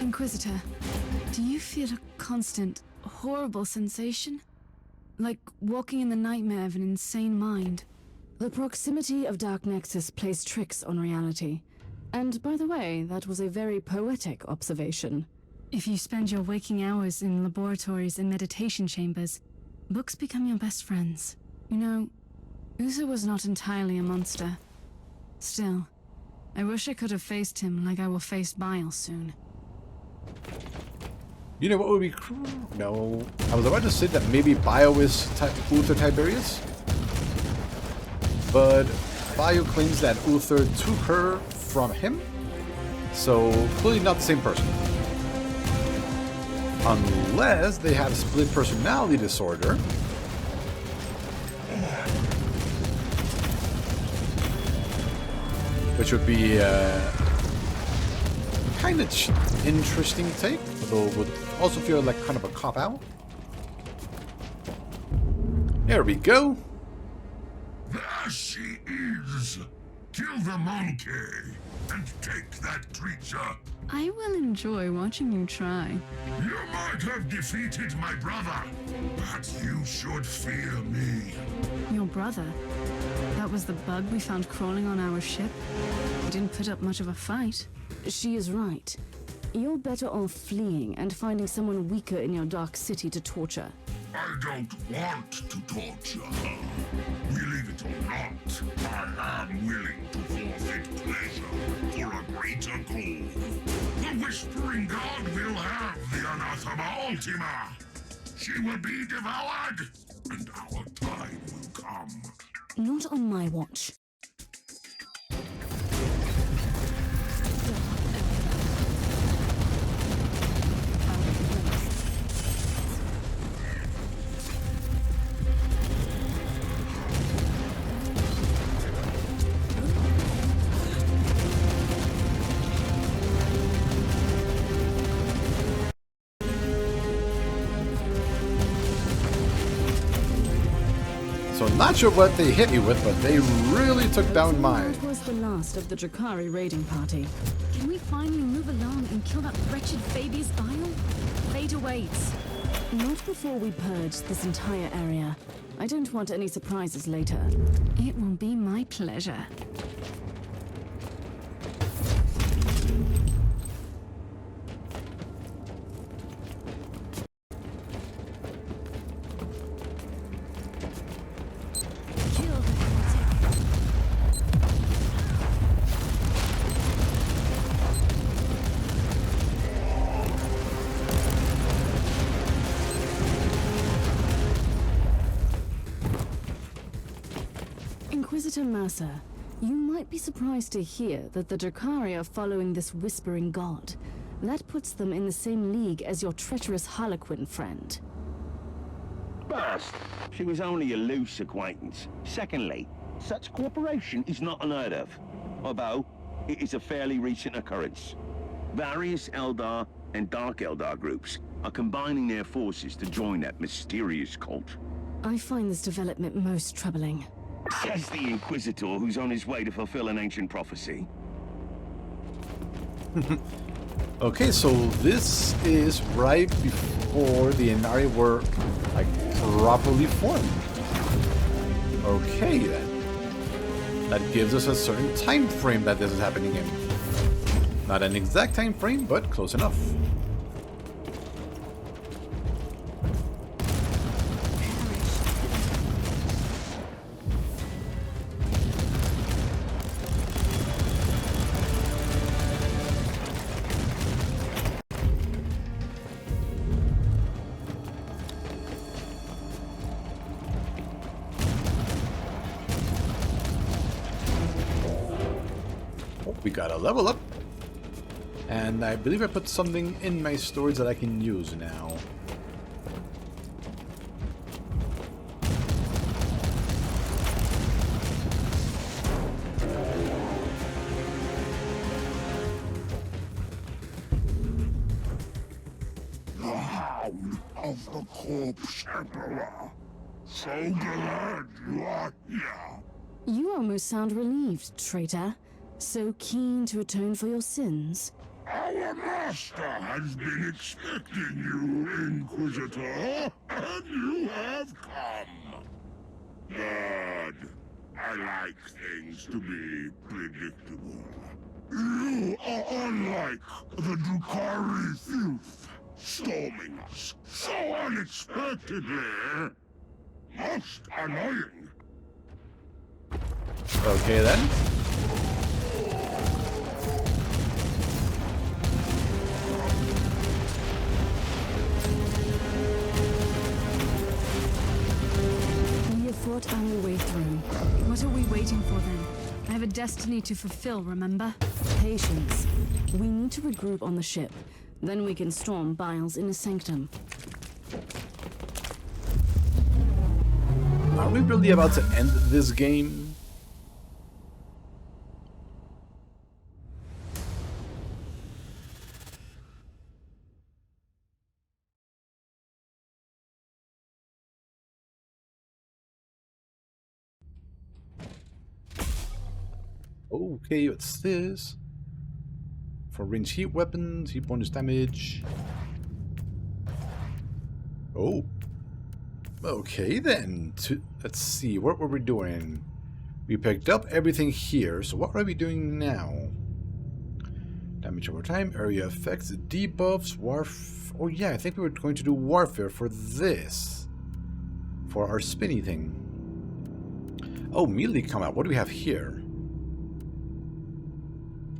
Speaker 12: Inquisitor, do you feel a constant, horrible sensation? Like walking in the nightmare of an insane mind?
Speaker 2: The proximity of Dark Nexus plays tricks on reality. And by the way, that was a very poetic observation.
Speaker 12: If you spend your waking hours in laboratories and meditation chambers, books become your best friends. You know, Uther was not entirely a monster. Still, I wish I could have faced him like I will face Bile soon.
Speaker 1: You know what would be no. I was about to say that maybe Bio is Uther Tiberius. But Bio claims that Uther took her from him. So clearly not the same person. Unless they have split personality disorder. Which would be kind of interesting take, although would also feel like kind of a cop-out. There we go.
Speaker 9: There she is. Kill the monkey and take that creature.
Speaker 12: I will enjoy watching you try.
Speaker 9: You might have defeated my brother, but you should fear me.
Speaker 12: Your brother? That was the bug we found crawling on our ship? We didn't put up much of a fight.
Speaker 2: She is right. You're better off fleeing and finding someone weaker in your dark city to torture.
Speaker 9: I don't want to torture her. Believe it or not, I am willing to forfeit pleasure for a greater goal. The Whispering God will have the Anathema Ultima. She will be devoured, and our time will come.
Speaker 2: Not on my watch.
Speaker 1: So not sure what they hit me with, but they really took down mine.
Speaker 2: That was the last of the Drakari raiding party.
Speaker 12: Can we finally move along and kill that wretched Fabius Bile? Fate awaits.
Speaker 2: Not before we purge this entire area. I don't want any surprises later.
Speaker 12: It will be my pleasure.
Speaker 2: Inquisitor Massa, you might be surprised to hear that the Drakari are following this Whispering God. That puts them in the same league as your treacherous Harlequin friend.
Speaker 10: First, she was only a loose acquaintance. Secondly, such cooperation is not unheard of, although it is a fairly recent occurrence. Various Eldar and Dark Eldar groups are combining their forces to join that mysterious cult.
Speaker 2: I find this development most troubling.
Speaker 10: Says the Inquisitor, who's on his way to fulfill an ancient prophecy.
Speaker 1: Okay, so this is right before the Inari were like properly formed. Okay then. That gives us a certain time frame that this is happening in. Not an exact time frame, but close enough. We got a level up. And I believe I put something in my storage that I can use now.
Speaker 9: The Hound of the Corpse Emperor. So glad you are here.
Speaker 2: You almost sound relieved, traitor. So keen to atone for your sins.
Speaker 9: Our master has been expecting you, Inquisitor, and you have come. Good. I like things to be predictable. You are unlike the Drakari filth, storming us so unexpectedly. My just annoying.
Speaker 1: Okay then.
Speaker 2: We have fought our way through.
Speaker 12: What are we waiting for then? I have a destiny to fulfill, remember?
Speaker 2: Patience. We need to regroup on the ship. Then we can storm Bile's inner sanctum.
Speaker 1: Are we really about to end this game? Okay, what's this? For range heat weapons, heat bonus damage. Oh. Okay then. Let's see, what were we doing? We picked up everything here, so what are we doing now? Damage over time, area effects, debuffs, oh yeah, I think we were going to do warfare for this. For our spinny thing. Oh, melee combat, what do we have here?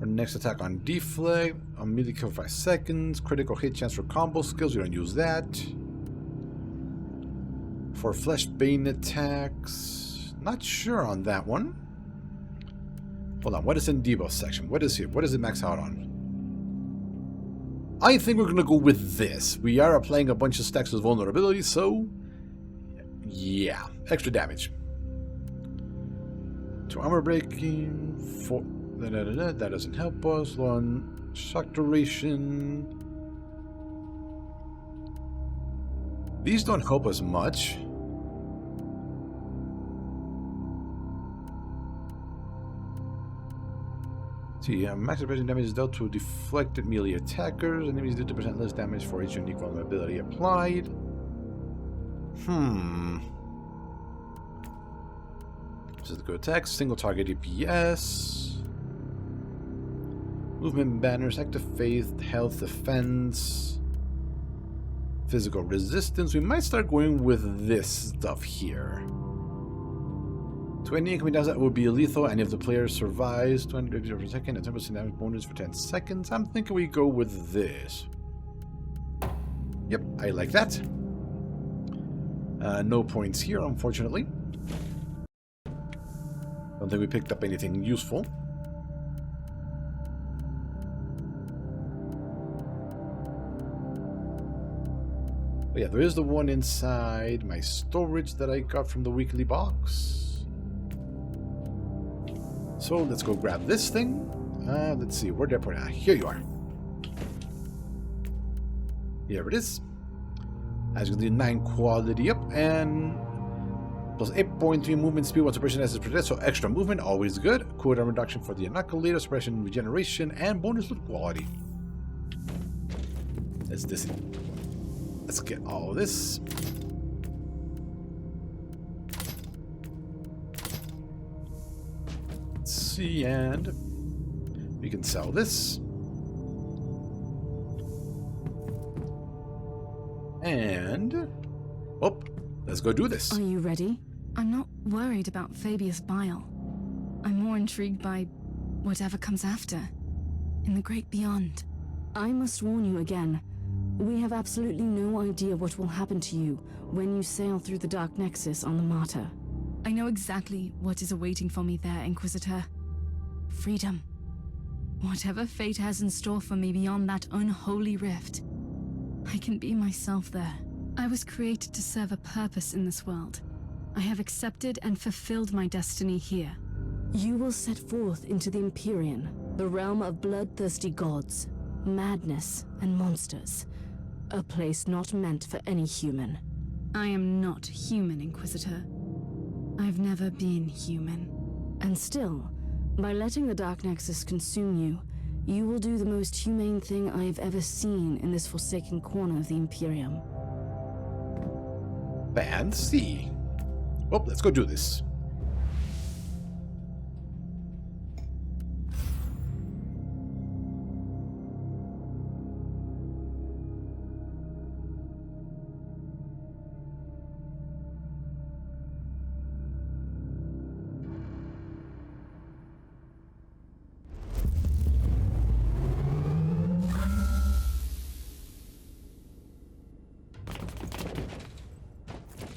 Speaker 1: Our next attack on deflect, on melee kill for 5 seconds, critical hit chance for combo skills, we don't use that. For flesh bane attacks, not sure on that one. Hold on, what is in debuff section? What is here? What does it max out on? I think we're gonna go with this. We are applying a bunch of stacks with vulnerability, so yeah, extra damage. To armor breaking, that doesn't help us. Long shock duration. These don't help us much. See, max suppression damage is dealt to deflected melee attackers. Enemies do 2% less damage for each unique vulnerability applied. Physical attacks, single target DPS. Movement banners, active faith, health, defense. Physical resistance. We might start going with this stuff here. 20 incoming damage that would be lethal, and if the player survives, 20 per second, and 10% damage bonus for 10 seconds. I'm thinking we go with this. Yep, I like that. No points here, unfortunately. Don't think we picked up anything useful. But yeah, there is the one inside my storage that I got from the weekly box. So let's go grab this thing. Let's see, where did I put it? Here you are. Here it is. As you can see, 9 quality up and plus 8.3 movement speed once a person has his protect, so extra movement, always good. Cooldown reduction for the inoculator, suppression, regeneration, and bonus loot quality. Let's get all of this. Let's see, and we can sell this. And oh, let's go do this.
Speaker 2: Are you ready?
Speaker 12: I'm not worried about Fabius Bile. I'm more intrigued by whatever comes after, in the great beyond.
Speaker 2: I must warn you again. We have absolutely no idea what will happen to you when you sail through the Dark Nexus on the Martyr.
Speaker 12: I know exactly what is awaiting for me there, Inquisitor. Freedom. Whatever fate has in store for me beyond that unholy rift, I can be myself there. I was created to serve a purpose in this world. I have accepted and fulfilled my destiny here.
Speaker 2: You will set forth into the Empyrean, the realm of bloodthirsty gods, madness, and monsters. A place not meant for any human.
Speaker 12: I am not human, Inquisitor. I've never been human.
Speaker 2: And still, by letting the Dark Nexus consume you, you will do the most humane thing I have ever seen in this forsaken corner of the Imperium.
Speaker 1: Fancy. Well, let's go do this.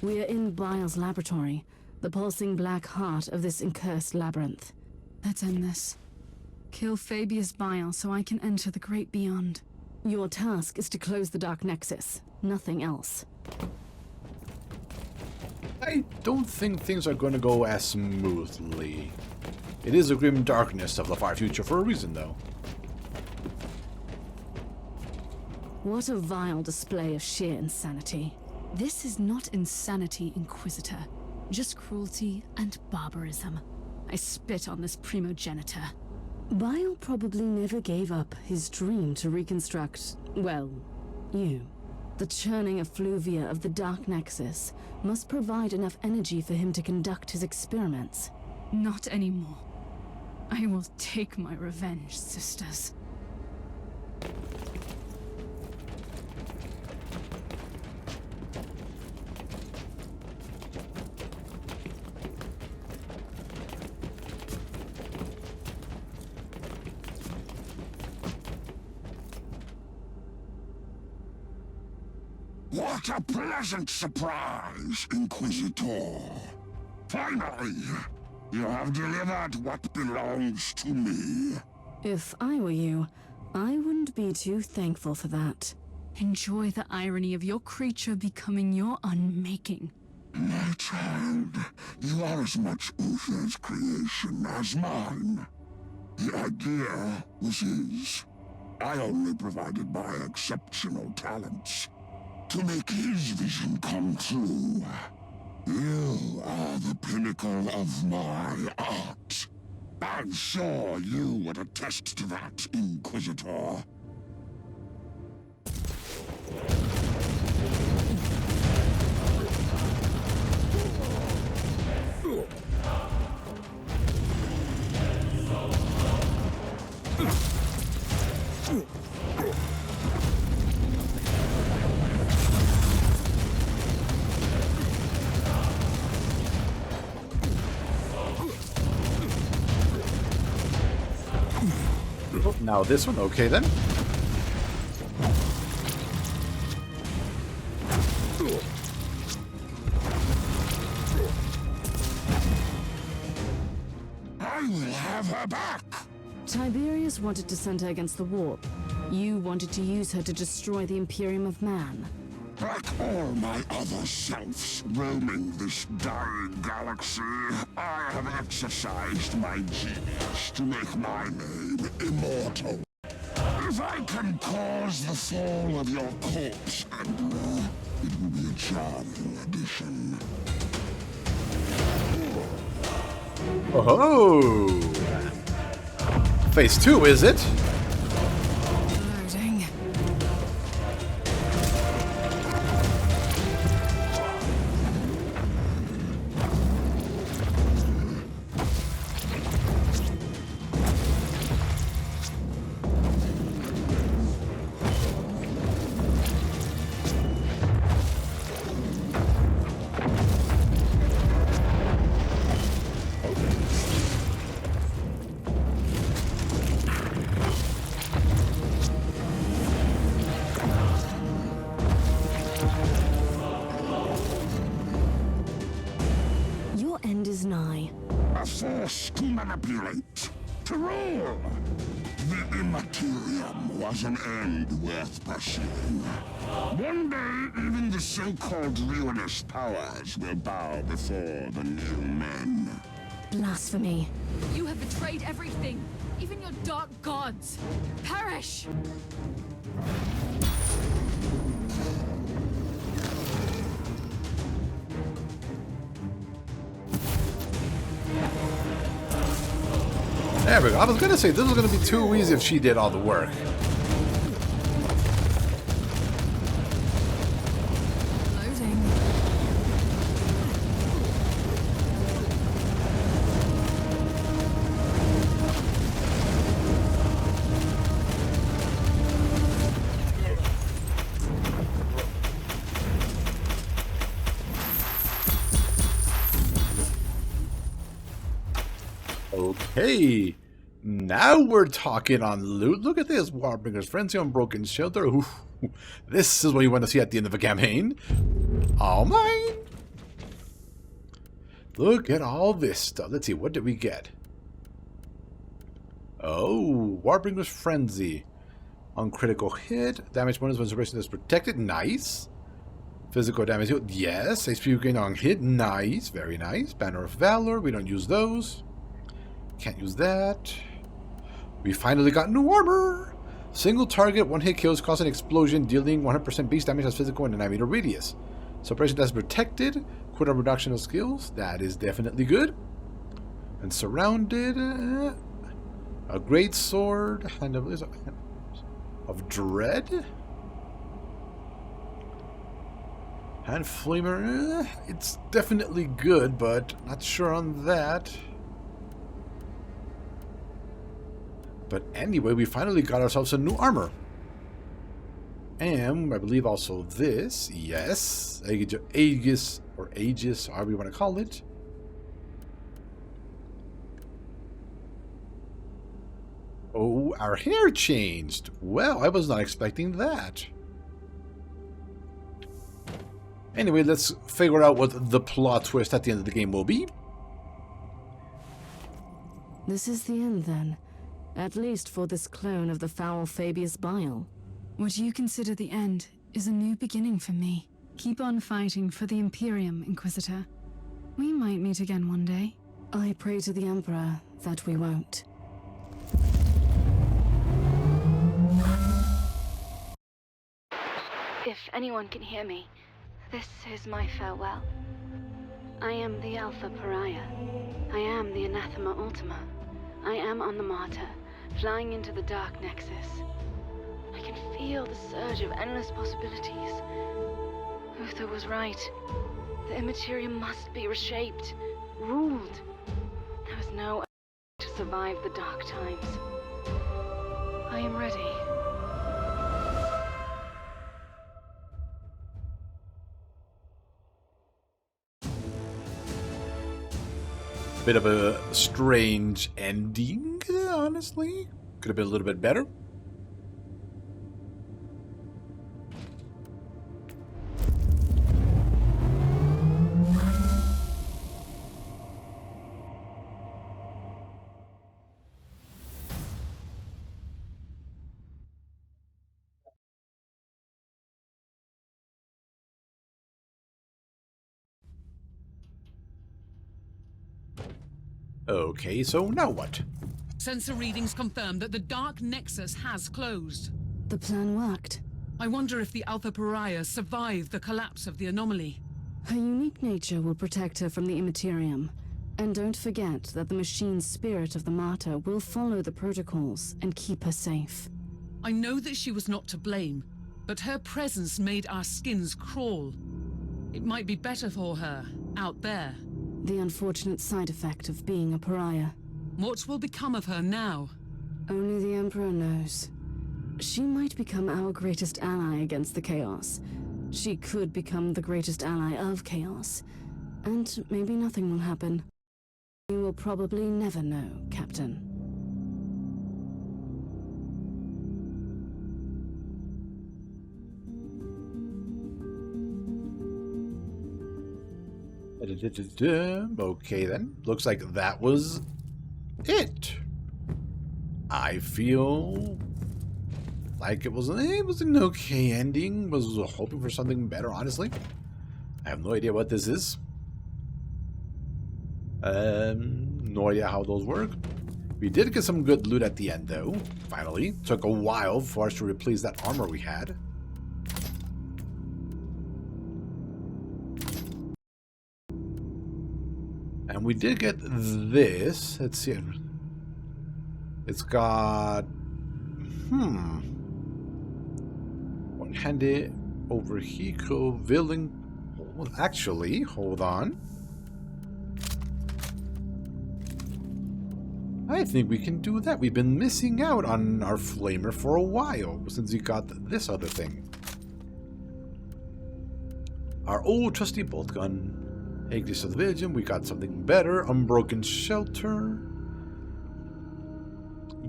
Speaker 2: We're in Bile's laboratory, the pulsing black heart of this accursed labyrinth.
Speaker 12: Let's end this. Kill Fabius Bile so I can enter the great beyond.
Speaker 2: Your task is to close the Dark Nexus, nothing else.
Speaker 1: I don't think things are going to go as smoothly. It is the grim darkness of the far future for a reason, though.
Speaker 2: What a vile display of sheer insanity.
Speaker 12: This is not insanity, Inquisitor. Just cruelty and barbarism. I spit on this primogenitor.
Speaker 2: Bile probably never gave up his dream to reconstruct, well, you. The churning effluvia of the Dark Nexus must provide enough energy for him to conduct his experiments.
Speaker 12: Not anymore. I will take my revenge, sisters.
Speaker 9: What a pleasant surprise, Inquisitor. Finally, you have delivered what belongs to me.
Speaker 2: If I were you, I wouldn't be too thankful for that.
Speaker 12: Enjoy the irony of your creature becoming your unmaking.
Speaker 9: My child, you are as much Uther's creation as mine. The idea was his. I only provided my exceptional talents to make his vision come true. You are the pinnacle of my art. I'm sure you would attest to that, Inquisitor.
Speaker 1: Now this one, okay then.
Speaker 9: I will have her back.
Speaker 2: Tiberius wanted to send her against the warp. You wanted to use her to destroy the Imperium of Man.
Speaker 9: Like all my other selves roaming this dying galaxy, I have exercised my genius to make my name immortal. If I can cause the fall of your corpse, Emperor, it will be a charming addition.
Speaker 1: Oh! Phase 2, is it?
Speaker 12: Loading.
Speaker 2: Your end is nigh.
Speaker 9: A force to manipulate, to rule. The Immaterium was an end worth pursuing. One day, even the so-called ruinous powers will bow before the new men.
Speaker 2: Blasphemy.
Speaker 12: You have betrayed everything, even your dark gods. Perish!
Speaker 1: There we go. I was gonna say, this was gonna be too easy if she did all the work.
Speaker 12: Loading.
Speaker 1: Okay. Now we're talking on loot. Look at this. Warbringer's Frenzy, Unbroken Shelter. Ooh, this is what you want to see at the end of a campaign. All mine. Look at all this stuff. Let's see, what did we get? Oh, Warbringer's Frenzy. On critical hit, damage bonus when suppression is protected. Nice. Physical damage, yes. HP gain on hit, nice. Very nice. Banner of Valor, we don't use those. Can't use that. We finally got new armor. Single target, one hit kills, cause an explosion, dealing 100% base damage as physical in a 9 meter radius. Suppression that's protected. Quick reduction of skills, that is definitely good. And surrounded. A great sword. Hand of dread. Hand flamer. It's definitely good, but not sure on that. But anyway, we finally got ourselves some new armor. And I believe also this. Yes. Aegis, or Aegis, however you want to call it. Oh, our hair changed. Well, I was not expecting that. Anyway, let's figure out what the plot twist at the end of the game will be.
Speaker 2: This is the end, then. At least for this clone of the foul Fabius Bile.
Speaker 12: What you consider the end is a new beginning for me. Keep on fighting for the Imperium, Inquisitor. We might meet again one day.
Speaker 2: I pray to the Emperor that we won't.
Speaker 13: If anyone can hear me, this is my farewell. I am the Alpha Pariah. I am the Anathema Ultima. I am on the Martyr, flying into the Dark Nexus. I can feel the surge of endless possibilities. Uther was right. The Immaterium must be reshaped, ruled. There is no way to survive the dark times. I am ready.
Speaker 1: Bit of a strange ending, honestly. Could have been a little bit better. Okay, so now what?
Speaker 6: Sensor readings confirm that the Dark Nexus has closed.
Speaker 2: The plan worked.
Speaker 6: I wonder if the Alpha Pariah survived the collapse of the anomaly.
Speaker 2: Her unique nature will protect her from the Immaterium. And don't forget that the machine's spirit of the Martyr will follow the protocols and keep her safe.
Speaker 6: I know that she was not to blame, but her presence made our skins crawl. It might be better for her out there.
Speaker 2: The unfortunate side effect of being a pariah.
Speaker 6: What will become of her now?
Speaker 2: Only the Emperor knows. She might become our greatest ally against the Chaos. She could become the greatest ally of Chaos. And maybe nothing will happen. You will probably never know, Captain.
Speaker 1: Okay then. Looks like that was it. I feel like it was an okay ending. Was hoping for something better, honestly. I have no idea what this is. No idea how those work. We did get some good loot at the end though. Finally. Took a while for us to replace that armor we had. And we did get this. Let's see. It's got... One-handed over Hiko Villing. Well, actually, hold on. I think we can do that. We've been missing out on our flamer for a while since we got this other thing. Our old trusty bolt gun. Aegis of the Vision, we got something better. Unbroken Shelter.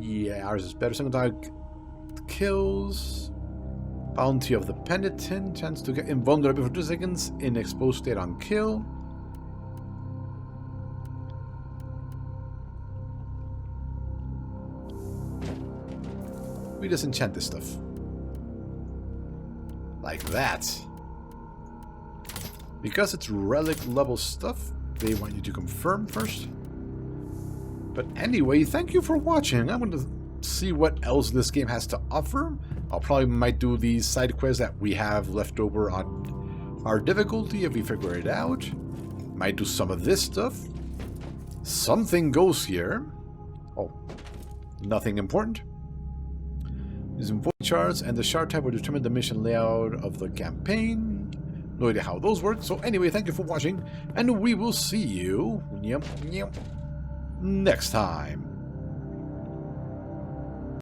Speaker 1: Yeah, ours is better. Single target kills. Bounty of the Penitent. Chance to get invulnerable for 2 seconds in exposed state on kill. we disenchant this stuff. Like that. Because it's relic level stuff, they want you to confirm first. But anyway, thank you for watching. I'm going to see what else this game has to offer. I'll probably might do these side quests that we have left over on our difficulty if we figure it out. Might do some of this stuff. Something goes here. Oh, nothing important. These void shards and the shard type will determine the mission layout of the campaign. No idea how those work. So anyway, thank you for watching, and we will see you next time.